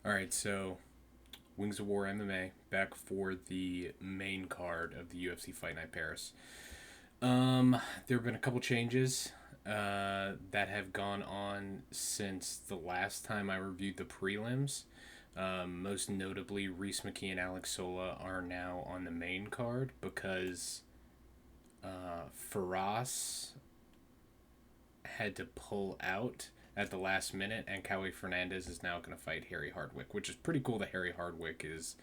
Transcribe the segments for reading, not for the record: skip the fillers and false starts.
All right, so Wings of War MMA back for the main card of the UFC Fight Night Paris. There have been a couple changes that have gone on since the last time I reviewed the prelims. Most notably, Reese McKee and Alex Sola are now on the main card because Faraz had to pull out at the last minute, and Caio Fernandez is now going to fight Harry Hardwick, which is pretty cool that Harry Hardwick is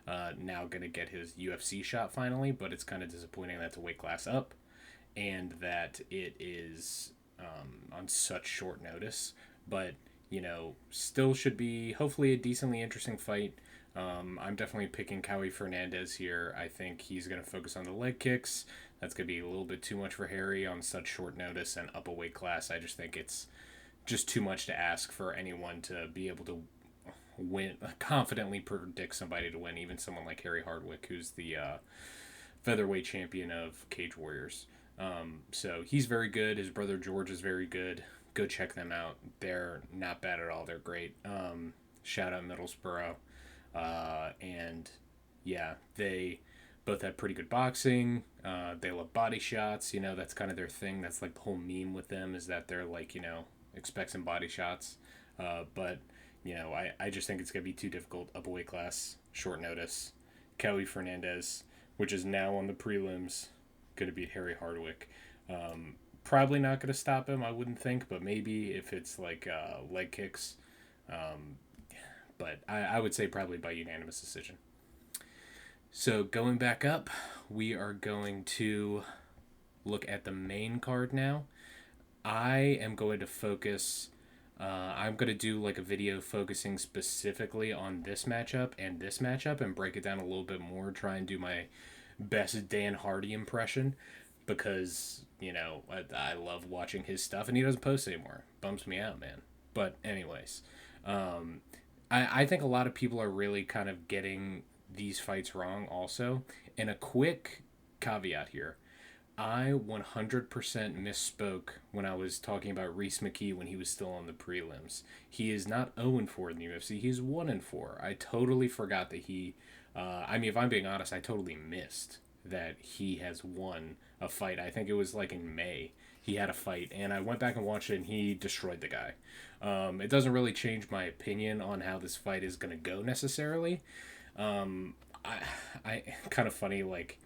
now going to get his UFC shot finally, but it's kind of disappointing that's a weight class up and that it is on such short notice. But, still should be hopefully a decently interesting fight. I'm definitely picking Caio Fernandez here. I think he's going to focus on the leg kicks. That's going to be a little bit too much for Harry on such short notice and up a weight class. I just think it's just too much to ask for anyone to be able to win, confidently predict somebody to win, even someone like Harry Hardwick, who's the featherweight champion of Cage Warriors. So he's very good. His brother George is very good. Go check them out. They're not bad at all. They're great. Shout out Middlesbrough. And yeah, they both have pretty good boxing. They love body shots. That's kind of their thing. That's like the whole meme with them is that they're like, expect some body shots. But, I just think it's going to be too difficult. Up a weight class, short notice. Kelly Fernandez, which is now on the prelims, going to beat Harry Hardwick. Probably not going to stop him, I wouldn't think, but maybe if it's like leg kicks. But I would say probably by unanimous decision. So going back up, we are going to look at the main card now. I am going to focus. I'm going to do like a video focusing specifically on this matchup and break it down a little bit more. Try and do my best Dan Hardy impression because I love watching his stuff and he doesn't post anymore. Bums me out, man. But anyways, I think a lot of people are really kind of getting these fights wrong. Also, and a quick caveat here. I 100% misspoke when I was talking about Reese McKee when he was still on the prelims. He is not 0-4 in the UFC. He's 1-4. I totally forgot that he. If I'm being honest, I totally missed that he has won a fight. I think it was like in May. He had a fight, and I went back and watched it, and he destroyed the guy. It doesn't really change my opinion on how this fight is going to go necessarily. I kind of funny like.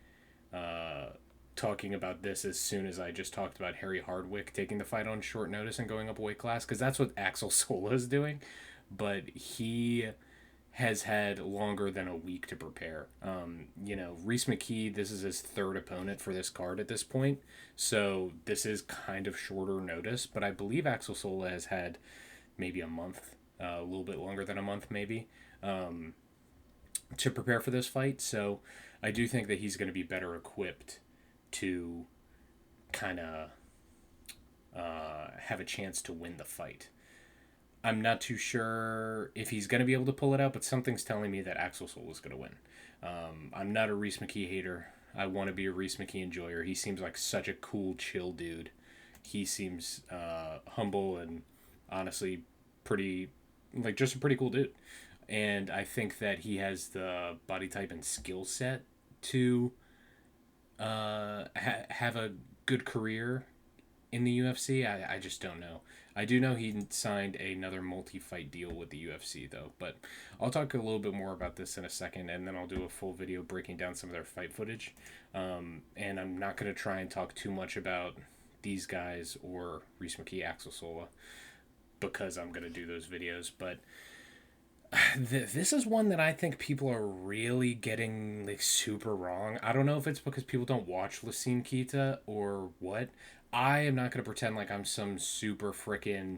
Talking about this as soon as I just talked about Harry Hardwick taking the fight on short notice and going up a weight class because that's what Axel Sola is doing, but he has had longer than a week to prepare. Reese McKee, this is his third opponent for this card at this point, so this is kind of shorter notice, but I believe Axel Sola has had maybe a month, a little bit longer than a month maybe, to prepare for this fight, so I do think that he's going to be better equipped to kind of have a chance to win the fight. I'm not too sure if he's going to be able to pull it out, but something's telling me that Axel Sola is going to win. I'm not a Reese McKee hater. I want to be a Reese McKee enjoyer. He seems like such a cool, chill dude. He seems humble and honestly pretty, like just a pretty cool dude. And I think that he has the body type and skill set to have a good career in the UFC. I just don't know. I do know he signed another multi-fight deal with the UFC though, but I'll talk a little bit more about this in a second, and then I'll do a full video breaking down some of their fight footage. And I'm not going to try and talk too much about these guys or Reese McKee, Axel Sola, because I'm going to do those videos, but this is one that I think people are really getting like super wrong. I don't know if it's because people don't watch Lacine Kita or what. I am not going to pretend like I'm some super freaking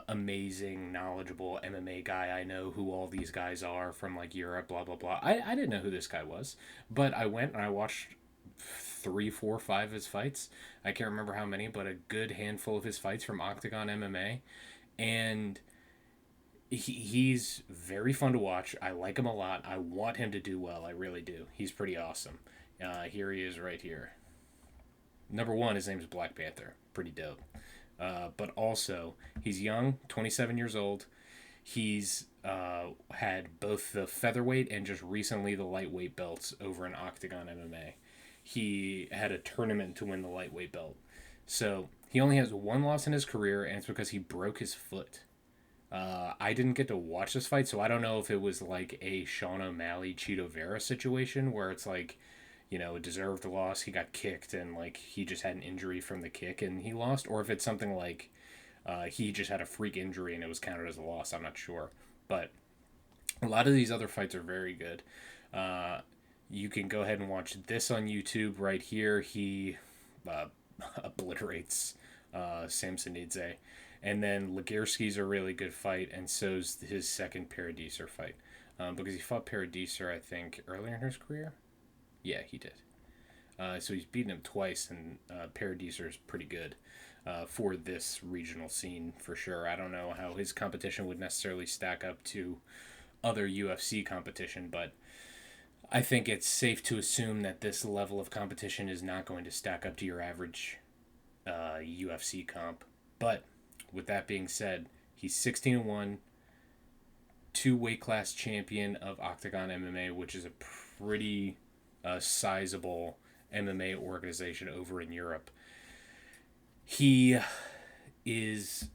amazing, knowledgeable MMA guy. I know who all these guys are from like Europe, blah, blah, blah. I didn't know who this guy was, but I went and I watched 3, 4, 5 of his fights. I can't remember how many, but a good handful of his fights from Octagon MMA. And he's very fun to watch. I like him a lot. I want him to do well. I really do. He's pretty awesome. Here he is right here. Number one, his name is Black Panther. Pretty dope. But also, he's young, 27 years old. He's had both the featherweight and just recently the lightweight belts over in Octagon MMA. He had a tournament to win the lightweight belt. So he only has one loss in his career, and it's because he broke his foot. I didn't get to watch this fight, so I don't know if it was like a Sean O'Malley Cheeto Vera situation where it's like, a deserved loss. He got kicked and like he just had an injury from the kick and he lost, or if it's something like he just had a freak injury and it was counted as a loss. I'm not sure, but a lot of these other fights are very good. You can go ahead and watch this on YouTube right here. He uh, obliterates Samsonidze. And then Ligierski's a really good fight, and so's his second Paradiser fight. Because he fought Paradiser, I think, earlier in his career. Yeah, he did. So he's beaten him twice, and Paradiser is pretty good for this regional scene for sure. I don't know how his competition would necessarily stack up to other UFC competition, but I think it's safe to assume that this level of competition is not going to stack up to your average UFC comp. But with that being said, he's 16-1, two weight class champion of Octagon MMA, which is a pretty sizable MMA organization over in Europe. He is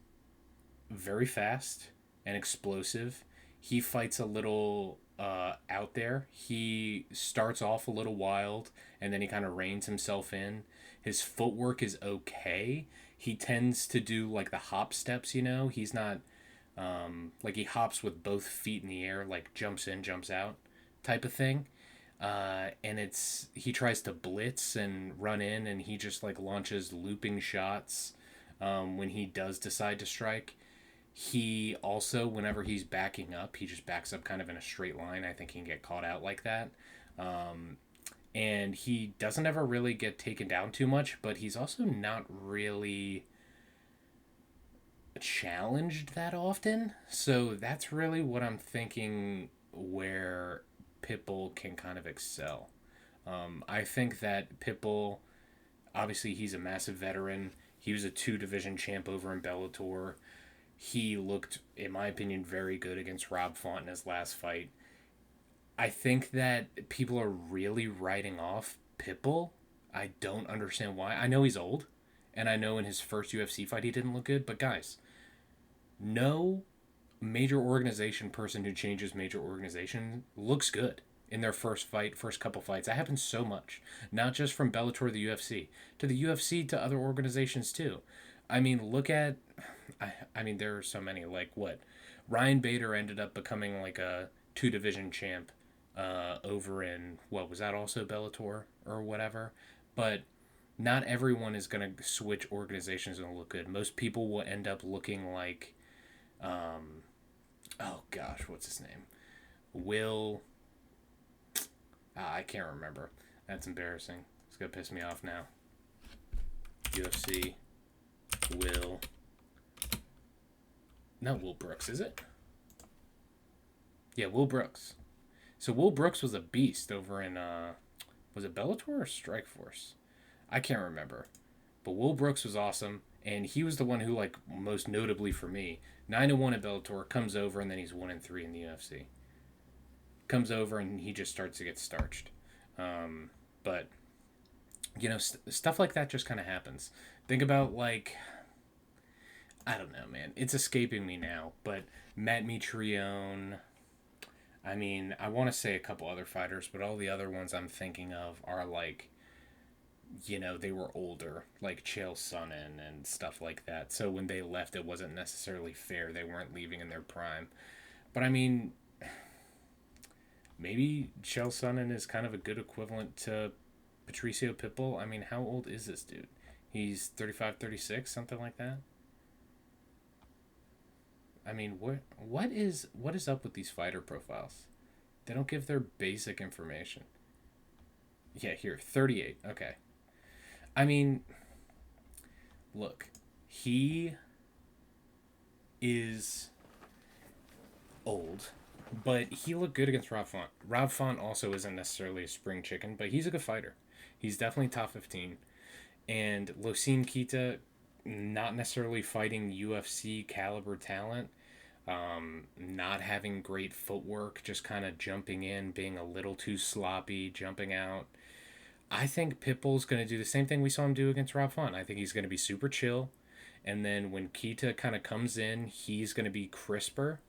very fast and explosive. He fights a little out there. He starts off a little wild and then he kind of reins himself in. His footwork is okay. He tends to do like the hop steps, He's not like he hops with both feet in the air, like jumps in, jumps out type of thing. And he tries to blitz and run in and he just like launches looping shots when he does decide to strike. He also, whenever he's backing up, he just backs up kind of in a straight line. I think he can get caught out like that. And he doesn't ever really get taken down too much, but he's also not really challenged that often. So that's really what I'm thinking where Pitbull can kind of excel. I think that Pitbull, obviously he's a massive veteran. He was a 2-division champ over in Bellator. He looked, in my opinion, very good against Rob Font in his last fight. I think that people are really writing off Pitbull. I don't understand why. I know he's old, and I know in his first UFC fight he didn't look good, but guys, no major organization person who changes major organization looks good in their first fight, first couple fights. That happens so much. Not just from Bellator to the UFC. To the UFC to other organizations too. I mean, look at... I mean, there are so many. Like, what? Ryan Bader ended up becoming like a 2-division champ over in... What, was that also Bellator or whatever? But not everyone is going to switch organizations and look good. Most people will end up looking like... oh, gosh, what's his name? Will... I can't remember. That's embarrassing. It's going to piss me off now. UFC... Will... Not Will Brooks, is it? Yeah, Will Brooks. So Will Brooks was a beast over in, was it Bellator or Strikeforce? I can't remember. But Will Brooks was awesome, and he was the one who, like, most notably for me, 9-1 at Bellator, comes over, and then he's 1-3 in the UFC. Comes over, and he just starts to get starched. But, stuff like that just kind of happens. Think about, like... I don't know, man. It's escaping me now, but Matt Mitrione. I mean, I want to say a couple other fighters, but all the other ones I'm thinking of are like, they were older, like Chael Sonnen and stuff like that. So when they left, it wasn't necessarily fair. They weren't leaving in their prime. But I mean, maybe Chael Sonnen is kind of a good equivalent to Patricio Pitbull. I mean, how old is this dude? He's 35, 36, something like that. I mean, what is up with these fighter profiles? They don't give their basic information. Yeah, here, 38. Okay. I mean, look, he is old, but he looked good against Rob Font. Rob Font also isn't necessarily a spring chicken, but he's a good fighter. He's definitely top 15. And Losine Kita, not necessarily fighting UFC caliber talent, Not having great footwork, just kind of jumping in, being a little too sloppy, jumping out. I think Pitbull's going to do the same thing we saw him do against Rob Font. I think he's going to be super chill. And then when Kita kind of comes in, he's going to be crisper.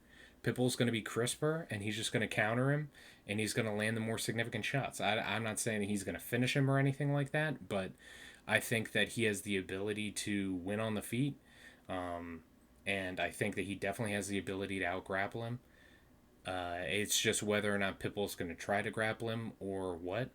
Pitbull's going to be crisper, and he's just going to counter him, and he's going to land the more significant shots. I'm not saying that he's going to finish him or anything like that, but I think that he has the ability to win on the feet. And I think that he definitely has the ability to out-grapple him. It's just whether or not Pitbull's going to try to grapple him or what.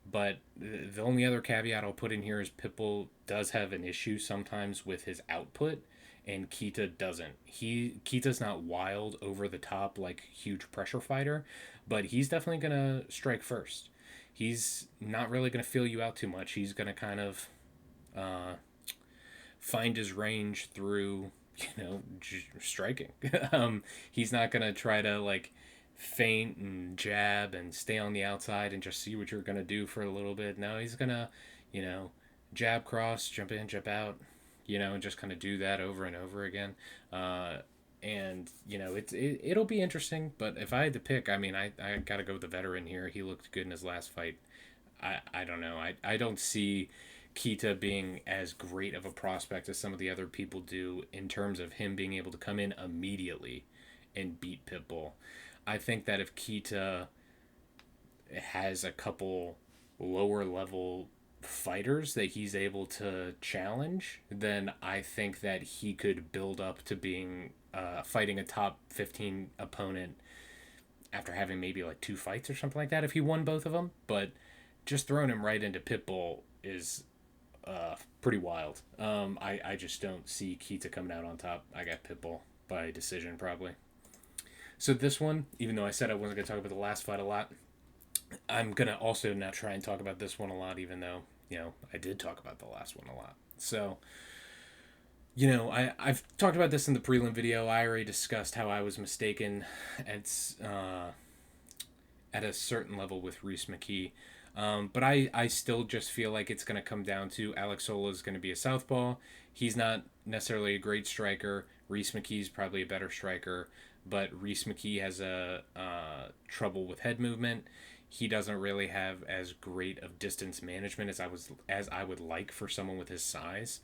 But the only other caveat I'll put in here is Pitbull does have an issue sometimes with his output, and Kita doesn't. Kita's not wild, over the top, like huge pressure fighter, but he's definitely gonna strike first. He's not really gonna feel you out too much. He's gonna kind of uh, find his range through striking. He's not gonna try to like feint and jab and stay on the outside and just see what you're gonna do for a little bit. No, he's gonna, you know, jab cross, jump in, jump out, and just kind of do that over and over again. And it'll be interesting. But if I had to pick, I mean, I gotta go with the veteran here. He looked good in his last fight. I don't know. I don't see Kita being as great of a prospect as some of the other people do in terms of him being able to come in immediately and beat Pitbull. I think that if Kita has a couple lower level fighters that he's able to challenge, then I think that he could build up to being fighting a top 15 opponent after having maybe like 2 fights or something like that if he won both of them. But just throwing him right into Pitbull is pretty wild. I just don't see Kita coming out on top. I got Pitbull by decision probably. So this one, even though I said I wasn't going to talk about the last fight a lot, I'm going to also not try and talk about this one a lot, even though, I did talk about the last one a lot. So, I've talked about this in the prelim video. I already discussed how I was mistaken at a certain level with Reese McKee. But I still just feel like it's going to come down to Alex Sola is going to be a southpaw. He's not necessarily a great striker. Reese McKee's probably a better striker. But Reese McKee has a trouble with head movement. He doesn't really have as great of distance management as I would like for someone with his size.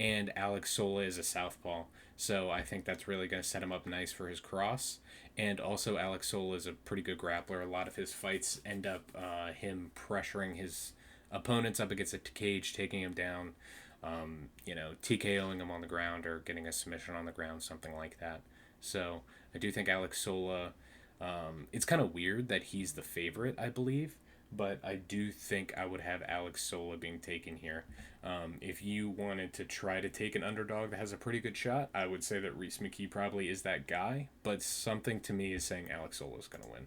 And Alex Sola is a southpaw, so I think that's really going to set him up nice for his cross. And also, Alex Sola is a pretty good grappler. A lot of his fights end up him pressuring his opponents up against a cage, taking him down, TKOing him on the ground or getting a submission on the ground, something like that. So I do think Alex Sola, it's kind of weird that he's the favorite, I believe, but I do think I would have Alex Sola being taken here. If you wanted to try to take an underdog that has a pretty good shot, I would say that Reese McKee probably is that guy, but something to me is saying Alex Sola is going to win.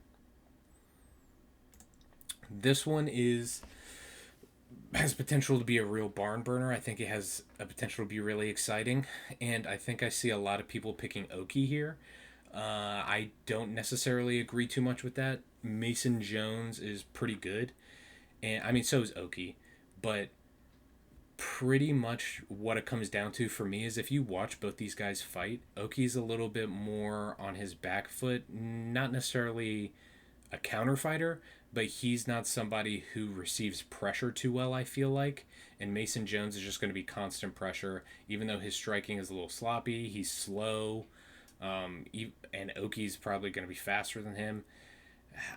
This one has potential to be a real barn burner. I think it has a potential to be really exciting, and I think I see a lot of people picking Oki here. I don't necessarily agree too much with that. Mason Jones is pretty good, and I mean so is Oki, but pretty much what it comes down to for me is if you watch both these guys fight, Oki's a little bit more on his back foot, not necessarily a counter fighter, but he's not somebody who receives pressure too well, I feel like. And Mason Jones is just going to be constant pressure, even though his striking is a little sloppy, he's slow, and Oki's probably going to be faster than him.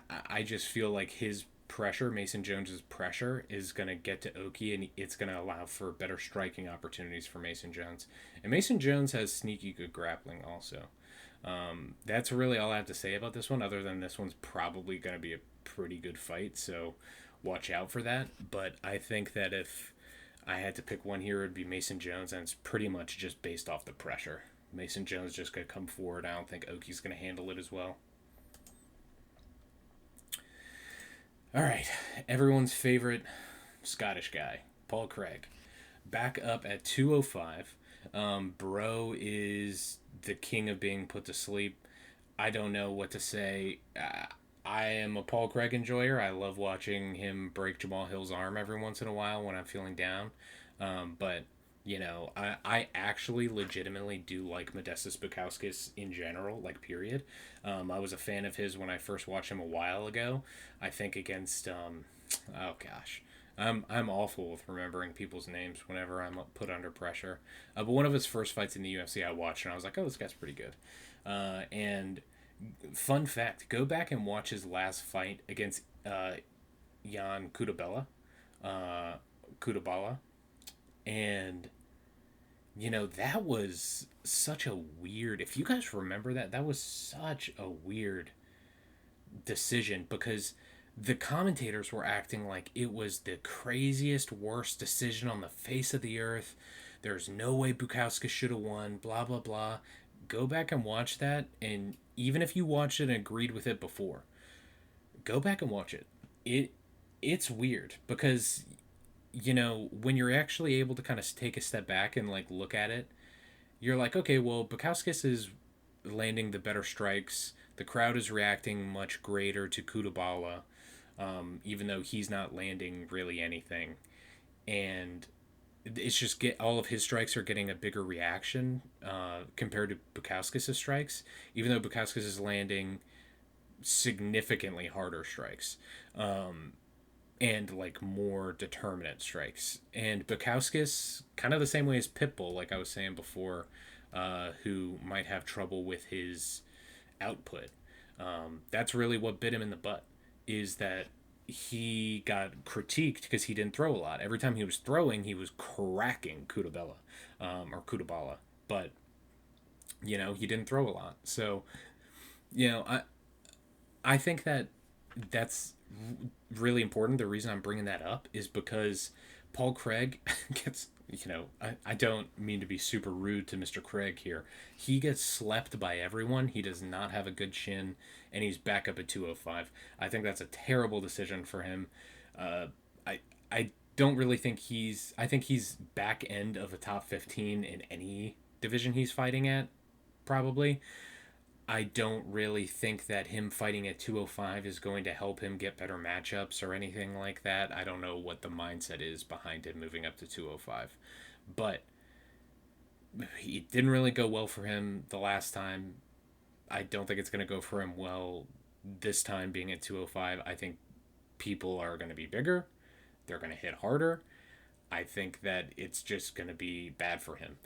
I just feel like his pressure, Mason Jones's pressure, is going to get to Oki, and it's going to allow for better striking opportunities for Mason Jones. And Mason Jones has sneaky good grappling also. That's really all I have to say about this one, other than this one's probably going to be a pretty good fight, so watch out for that. But I think that if I had to pick one here, it would be Mason Jones, and it's pretty much just based off the pressure. Mason Jones just going to come forward. I don't think Oki's going to handle it as well. All right, everyone's favorite Scottish guy, Paul Craig, back up at 205. Bro is the king of being put to sleep. I don't know what to say. I am a Paul Craig enjoyer. I love watching him break Jamal Hill's arm every once in a while when I'm feeling down. But I actually legitimately do like Modestas Bukauskas in general, like, period. I was a fan of his when I first watched him a while ago. I think against, oh gosh. I'm awful with remembering people's names whenever I'm put under pressure. But one of his first fights in the UFC I watched, and I was like, oh, this guy's pretty good. And fun fact, go back and watch his last fight against Jan Kudabala. And that was such a weird. If you guys remember that, that was such a weird decision because the commentators were acting like it was the craziest, worst decision on the face of the earth. There's no way Bukowski should have won, blah, blah, blah. Go back and watch that, and even if you watched it and agreed with it before, go back and watch it. It's weird because when you're actually able to kind of take a step back and like look at it, you're like, okay, well, Bukowskis is landing the better strikes. The crowd is reacting much greater to Kudabala, even though he's not landing really anything. And it's just all of his strikes are getting a bigger reaction compared to Bukowskis' strikes, even though Bukowskis is landing significantly harder strikes. And like more determinate strikes. And Bukowskis, kind of the same way as Pitbull, like I was saying before, who might have trouble with his output. That's really what bit him in the butt, is that he got critiqued because he didn't throw a lot. Every time he was throwing, he was cracking Kudabala. But, he didn't throw a lot. So, I think that's really important. The reason I'm bringing that up is because Paul Craig gets, I don't mean to be super rude to Mr. Craig here. He gets slept by everyone. He does not have a good chin, and he's back up at 205. I think that's a terrible decision for him. I don't really think I think he's back end of a top 15 in any division he's fighting at, probably. I don't really think that him fighting at 205 is going to help him get better matchups or anything like that. I don't know what the mindset is behind him moving up to 205. But it didn't really go well for him the last time. I don't think it's going to go for him well this time being at 205. I think people are going to be bigger. They're going to hit harder. I think that it's just going to be bad for him.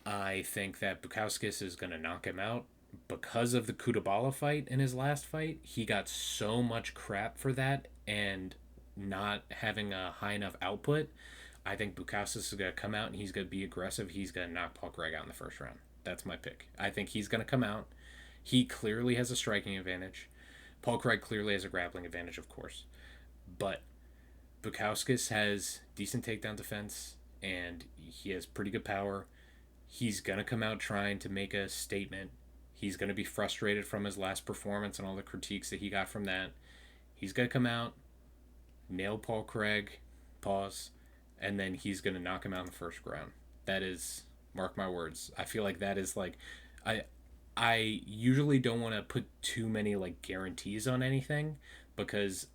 I think that Bukowskis is going to knock him out. Because of the Kudabala fight in his last fight, he got so much crap for that and not having a high enough output. I think Bukowskis is going to come out and he's going to be aggressive. He's going to knock Paul Craig out in the first round. That's my pick. I think he's going to come out. He clearly has a striking advantage. Paul Craig clearly has a grappling advantage, of course. But Bukowskis has decent takedown defense and he has pretty good power. He's going to come out trying to make a statement. He's going to be frustrated from his last performance and all the critiques that he got from that. He's going to come out, nail Paul Craig, pause, and then he's going to knock him out in the first round. That is, mark my words. I feel like that is like, I usually don't want to put too many like guarantees on anything because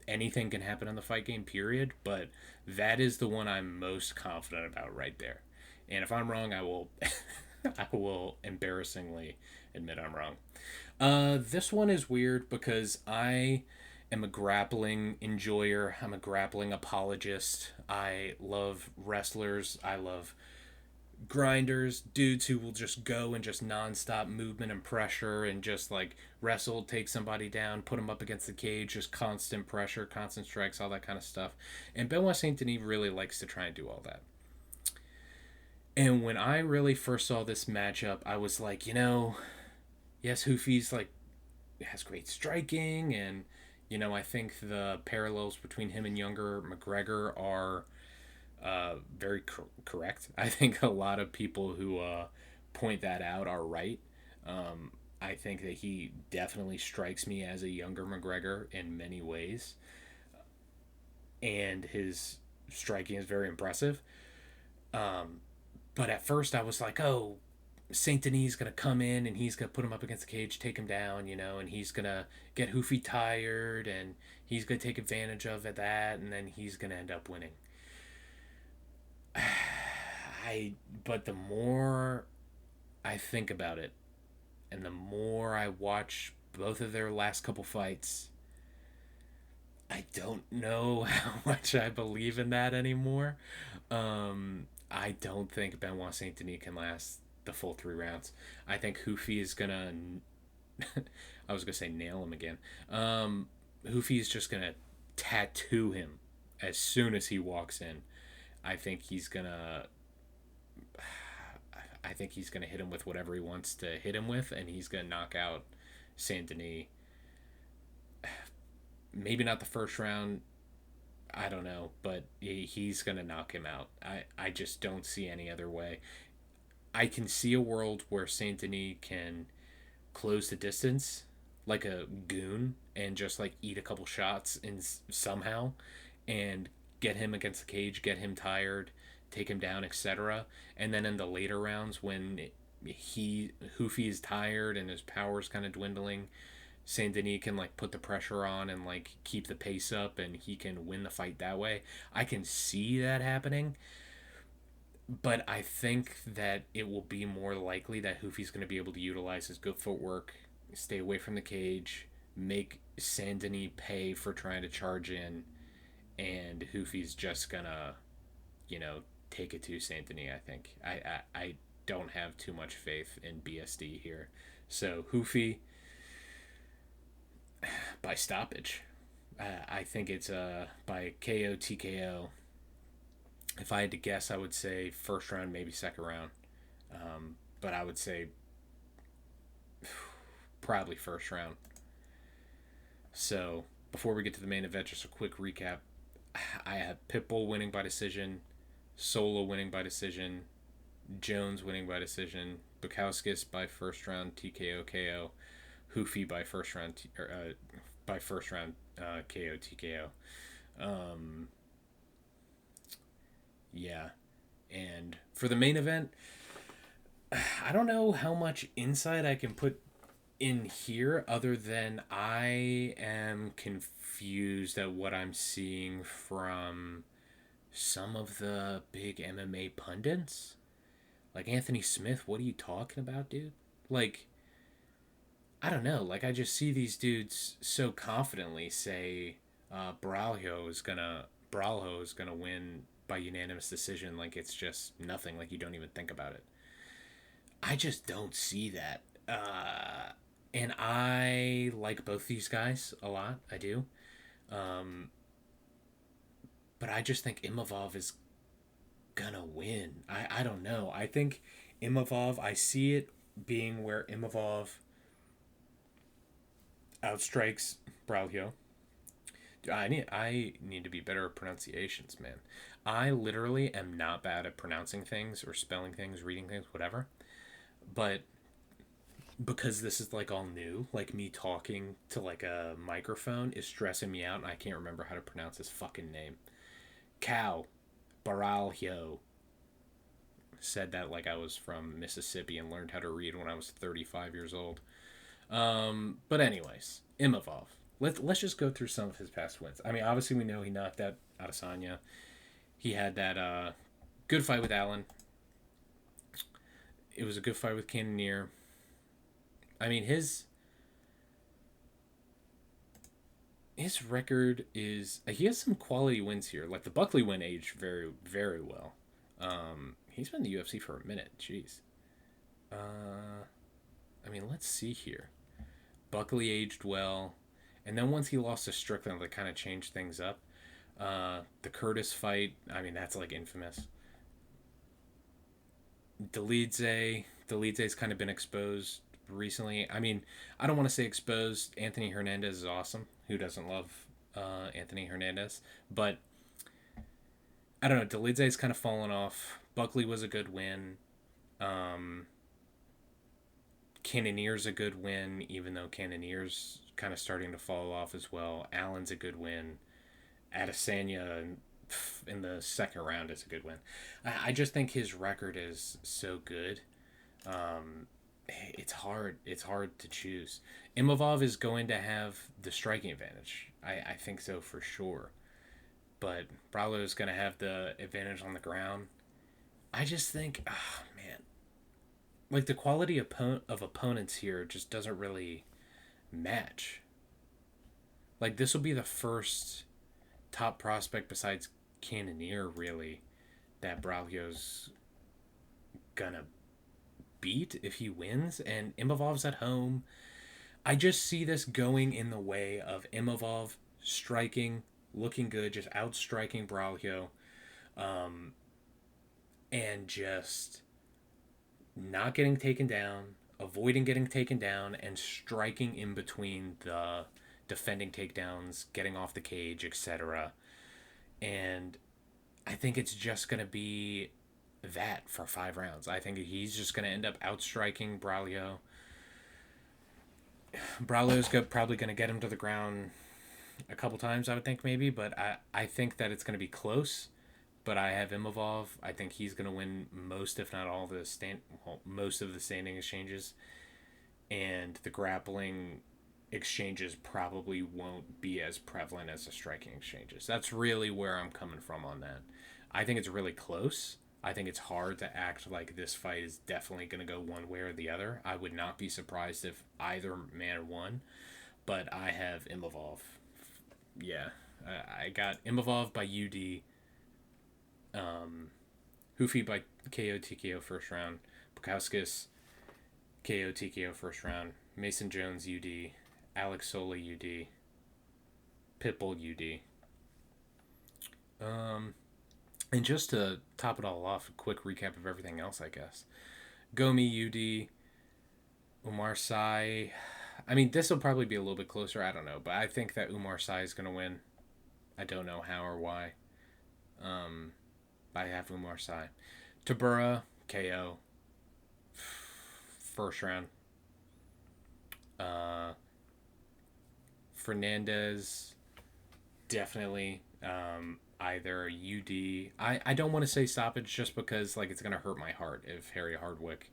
anything can happen in the fight game, period. But that is the one I'm most confident about right there. And if I'm wrong, I will I will embarrassingly admit I'm wrong. This one is weird because I am a grappling enjoyer. I'm a grappling apologist. I love wrestlers. I love grinders, dudes who will just go and just nonstop movement and pressure and just like wrestle, take somebody down, put them up against the cage, just constant pressure, constant strikes, all that kind of stuff. And Benoit Saint Denis really likes to try and do all that. And when I really first saw this matchup, I was like, yes, Hoofy's like has great striking, and I think the parallels between him and younger McGregor are very correct. I think a lot of people who point that out are right. I think that he definitely strikes me as a younger McGregor in many ways, and his striking is very impressive. But at first I was like, oh, Saint Denis is going to come in and he's going to put him up against the cage, take him down, and he's going to get Hoofy tired and he's going to take advantage of that and then he's going to end up winning. but the more I think about it, and the more I watch both of their last couple fights, I don't know how much I believe in that anymore. I don't think Benoit Saint Denis can last the full 3 rounds. I think Hoofy is gonna. I was gonna say nail him again. Hoofy is just gonna tattoo him as soon as he walks in. I think he's gonna. I think he's gonna hit him with whatever he wants to hit him with, and he's gonna knock out Saint Denis. Maybe not the first round. I don't know, but he's gonna knock him out. I just don't see any other way. I can see a world where Saint Denis can close the distance like a goon and just like eat a couple shots and somehow and get him against the cage, get him tired, take him down, etc. And then in the later rounds when Hoofy is tired and his power's kind of dwindling, Saint Denis can like put the pressure on and like keep the pace up and he can win the fight that way. I can see that happening, but I think that it will be more likely that Hoofy's going to be able to utilize his good footwork, stay away from the cage, make Saint Denis pay for trying to charge in, and Hoofy's just gonna, take it to Saint Denis. I think I don't have too much faith in BSD here, so Hoofy by stoppage. I think it's by KO TKO. If I had to guess, I would say first round, maybe second round. But I would say probably first round. So before we get to the main event, just a quick recap. I have Pitbull winning by decision, Solo winning by decision, Jones winning by decision, Bukowskis by first round TKO KO, Hoofy by first round KO TKO. Yeah, and for the main event, I don't know how much insight I can put in here other than I am confused at what I'm seeing from some of the big MMA pundits. Like Anthony Smith, what are you talking about, dude? Like, I don't know. Like, I just see these dudes so confidently say Borralho is gonna win by unanimous decision. Like it's just nothing. Like you don't even think about it. I just don't see that. And I like both these guys a lot. I do. Um, but I just think Imavov is gonna win. I don't know. I think Imavov. I see it being where Imavov outstrikes Borralho. I need to be better at pronunciations, man. I literally am not bad at pronouncing things or spelling things, reading things, whatever. But because this is like all new, like me talking to like a microphone is stressing me out and I can't remember how to pronounce his fucking name. Caio Borrahlo. Said that like I was from Mississippi and learned how to read when I was 35 years old. But anyways, Imavov. Let's just go through some of his past wins. I mean, obviously we know he knocked out Adesanya. He had that good fight with Allen. It was a good fight with Cannonier. I mean, his record is he has some quality wins here. Like the Buckley win aged very very well. He's been in the UFC for a minute. Jeez. I mean, let's see here. Buckley aged well, and then once he lost to Strickland, that kind of changed things up. The Curtis fight, I mean, that's like infamous. Delidze's kind of been exposed recently. I mean, I don't want to say exposed. Anthony Hernandez is awesome. Who doesn't love Anthony Hernandez? But I don't know. Delidze's kind of fallen off. Buckley was a good win. Cannonier's a good win, even though Cannonier's kind of starting to fall off as well. Allen's a good win. Adesanya in the second round is a good win. I just think his record is so good. It's hard. It's hard to choose. Imavov is going to have the striking advantage. I think so for sure. But Borralho is going to have the advantage on the ground. I just think, oh man, like the quality of opponents here just doesn't really match. Like this will be the first top prospect besides Cannonier really that Borralho's gonna beat if he wins, and Imavov's at home. I just see this going in the way of Imavov striking, looking good, just outstriking Borralho, um, and just not getting taken down, avoiding getting taken down, and striking in between the defending takedowns, getting off the cage, etc. And I think it's just going to be that for 5 rounds. I think he's just going to end up outstriking Borralho. Borralho's probably going to get him to the ground a couple times, I would think, maybe, but I think that it's going to be close. But I have Imavov. I think he's going to win most, if not all, most of the standing exchanges, and the grappling exchanges probably won't be as prevalent as the striking exchanges. That's really where I'm coming from on that. I think it's really close. I think it's hard to act like this fight is definitely going to go one way or the other. I would not be surprised if either man won, but I have Imavov. Yeah, I got Imavov by UD, Hoofy by KO TKO first round, Bukowskis KO TKO first round, Mason Jones UD, Alex Sola UD, Pitbull UD. And just to top it all off, a quick recap of everything else, I guess. Gomi UD, Umar Sai. I mean, this will probably be a little bit closer. I don't know, but I think that Umar Sai is going to win. I don't know how or why. I have Umar Sai. Tabura, KO. First round. Fernandez, definitely. Either UD. I don't want to say stoppage just because like it's gonna hurt my heart if Harry Hardwick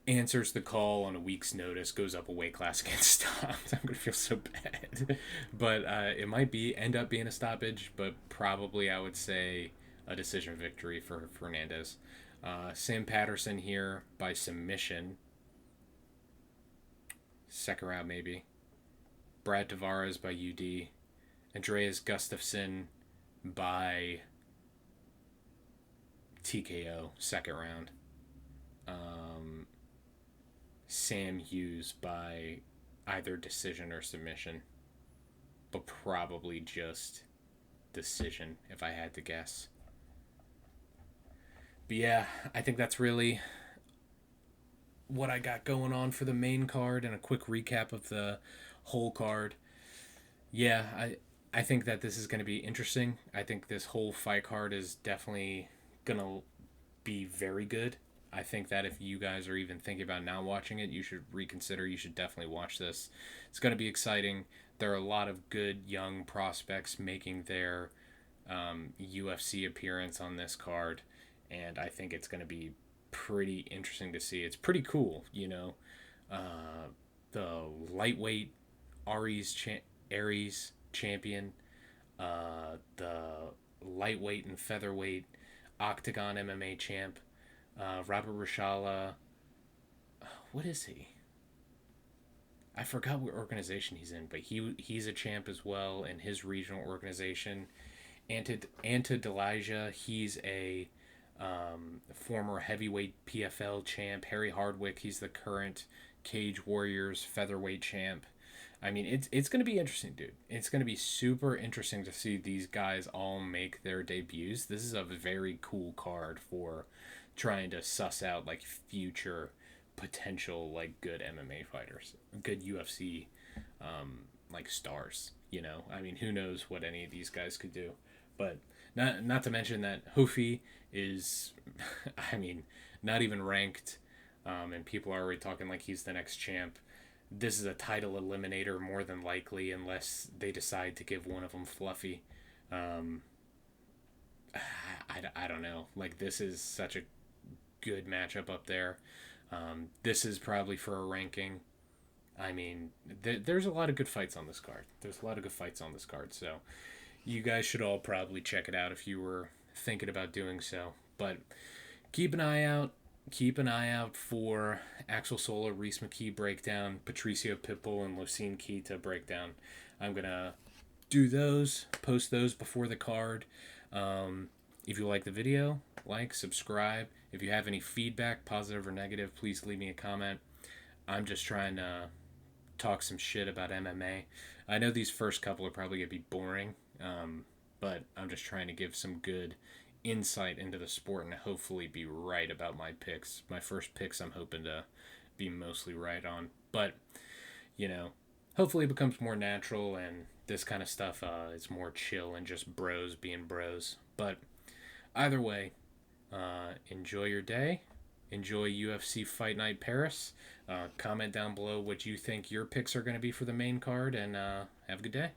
answers the call on a week's notice, goes up a weight class, gets stopped. I'm gonna feel so bad. But it might end up being a stoppage, but probably I would say a decision victory for Fernandez. Sam Patterson here by submission. Second round maybe. Brad Tavares by UD. Andreas Gustafsson by TKO, second round. Sam Hughes by either decision or submission, but probably just decision if I had to guess. But yeah, I think that's really what I got going on for the main card and a quick recap of the whole card. Yeah, I think that this is going to be interesting. I think this whole fight card is definitely going to be very good. I think that if you guys are even thinking about not watching it, you should reconsider. You should definitely watch this. It's going to be exciting. There are a lot of good young prospects making their UFC appearance on this card, and I think it's going to be pretty interesting to see. It's pretty cool, you know. The lightweight Aries champion, the lightweight and featherweight Octagon MMA champ, Robert Rashala. What is he? I forgot what organization he's in, but he's a champ as well in his regional organization. Anta Delija, he's a former heavyweight PFL champ. Harry Hardwick, he's the current Cage Warriors featherweight champ. I mean, it's going to be interesting, dude. It's going to be super interesting to see these guys all make their debuts. This is a very cool card for trying to suss out, like, future potential, like, good MMA fighters. Good UFC, like, stars, you know? I mean, who knows what any of these guys could do. But not to mention that Hoofy is, I mean, not even ranked, and people are already talking like he's the next champ. This is a title eliminator more than likely, unless they decide to give one of them Fluffy. I don't know. Like, this is such a good matchup up there. This is probably for a ranking. I mean, there's a lot of good fights on this card. So you guys should all probably check it out if you were thinking about doing so. But keep an eye out. Keep an eye out for Axel Sola, Reese McKee breakdown, Patricio Pitbull, and Lucine Keita breakdown. I'm going to do those, post those before the card. If you like the video, like, subscribe. If you have any feedback, positive or negative, please leave me a comment. I'm just trying to talk some shit about MMA. I know these first couple are probably going to be boring, but I'm just trying to give some good insight into the sport and hopefully be right about my picks. My first picks I'm hoping to be mostly right on. But, hopefully it becomes more natural and this kind of stuff is more chill and just bros being bros. But either way, enjoy your day. Enjoy UFC Fight Night Paris. Comment down below what you think your picks are going to be for the main card, and have a good day.